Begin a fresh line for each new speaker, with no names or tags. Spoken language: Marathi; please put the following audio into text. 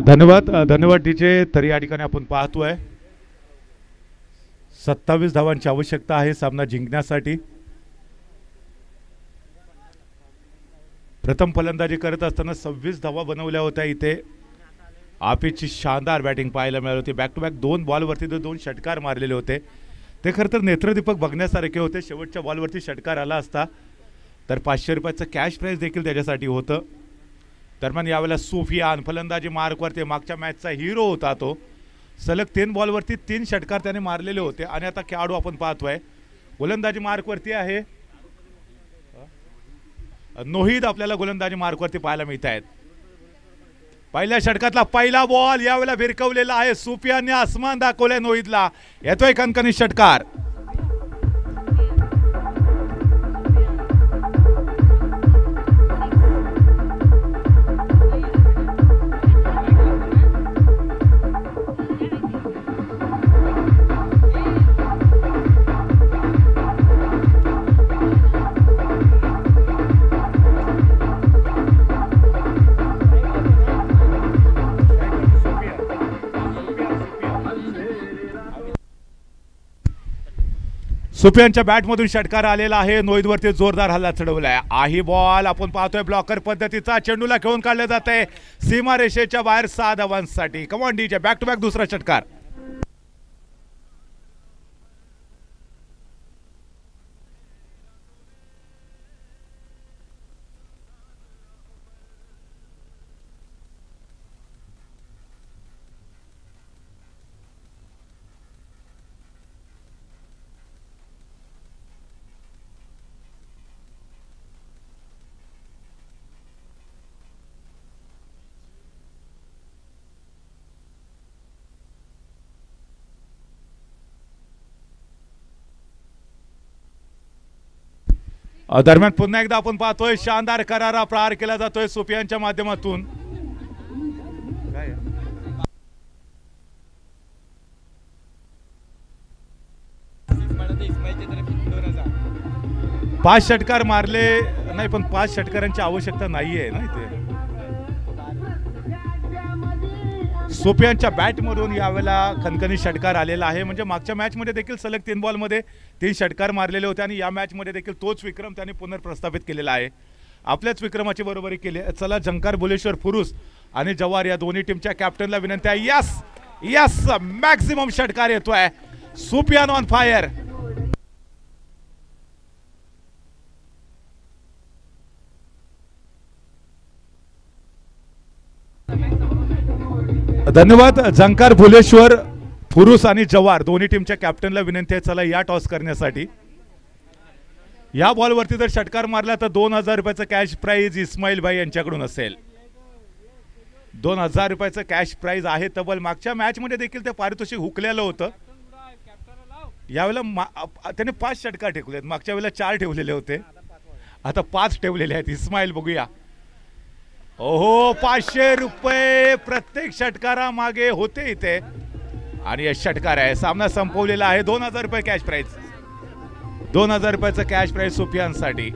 धन्यवाद धन्यवाद डीजे. तरी या ठिकाणी आपण पाहतोय 27 धावांची आवश्यकता आहे सामना जिंकण्यासाठी. प्रथम फलंदाजी करत असताना 26 धावा बनवल्या होत्या. इथे आपिची शानदार बॅटिंग पाहायला मिळाली होती. बॅक टू बॅक 2 बॉलवरती 2 षटकार मारलेले होते. ते खरं तर नेत्रदीपक बघण्यासारखे होते. शेवटच्या बॉलवरती षटकार आला असता तर 500 रुपयाचं कॅश प्राइज देखील त्याच्यासाठी होतं. दरम्यान यावेळेला सुफियान फलंदाजी मार्कवरती मागच्या मॅचचा हिरो होता. तो सलग 3 बॉलवरती 3 षटकार त्याने मारलेले होते. आणि आता खेळाडू आपण पाहतोय गोलंदाजी मार्कवरती आहे. नोहिद आपल्याला गोलंदाजी मार्कवरती पाहायला मिळत आहेत. पहिल्या षटकातला पहिला बॉल यावेळेला भिरकवलेला आहे. सुफियानने आसमान दाखवलंय नोहिदला. येतोय कणकणी षटकार. सुफियानच्या बॅटमधून षटकार आलेला आहे. नोईदवरती जोरदार हल्ला चढवलाय. आही बॉल आपण पाहतोय ब्लॉकर पद्धतीचा. चेंडूला खेळून काढलं जातंय सीमारेषेच्या बाहेर 6 धावांसाठी. Come on DJ, back to back दुसरा षटकार. दरम्यान पुन्हा एकदा आपण पाहतोय शानदार करारा प्रहार केला जातोय सुफियानच्या माध्यमातून. पाच षटकार मारले नाही, पण 5 षटकारांची आवश्यकता नाहीये ना इथे. सुफियानच्या बॅटमधून यावेळेला खणखणी षटकार आलेला आहे. म्हणजे मागच्या मॅचमध्ये देखील सलग 3 बॉलमध्ये 3 षटकार मारलेले होते आणि या मॅचमध्ये देखील तोच विक्रम त्याने पुनर्प्रस्थापित केलेला आहे. आपल्याच विक्रमाची बरोबरी केली. चला झंकार भुलेश्वर फुरुस आणि जवार या दोन्ही टीमच्या कॅप्टनला विनंती आहे. यस यस, मॅक्सिमम षटकार येतोय. Sufiyan on fire. धन्यवाद. झंकार भुलेश्वर फुरुस आणि जवार दोन्ही टीमच्या कॅप्टनला विनंती आहे चला या टॉस करण्यासाठी. या बॉलवरती जर षटकार मारला तर 2000 रुपयाचं कॅश प्राइज इस्माईल भाई यांच्याकडून असेल. 2000 रुपयाचं कॅश प्राइज आहे तब्बल. मागच्या मॅच मध्ये देखील ते पारितोषिक हुकलेलं होतं. यावेळेला त्याने 5 षटकार ठेवलेत. मागच्या वेळेला 4 ठेवलेले होते, आता 5 ठेवलेले आहेत. इस्माईल बघूया. ओहो, 500 रुपये प्रत्येक षटकारा मागे होते इथे आणि हे षटकार आहे. सामना संपवलेला आहे. 2000 रुपये कॅश प्राइज. 2000 रुपयाचं कॅश प्राइज सुफियानसाठी.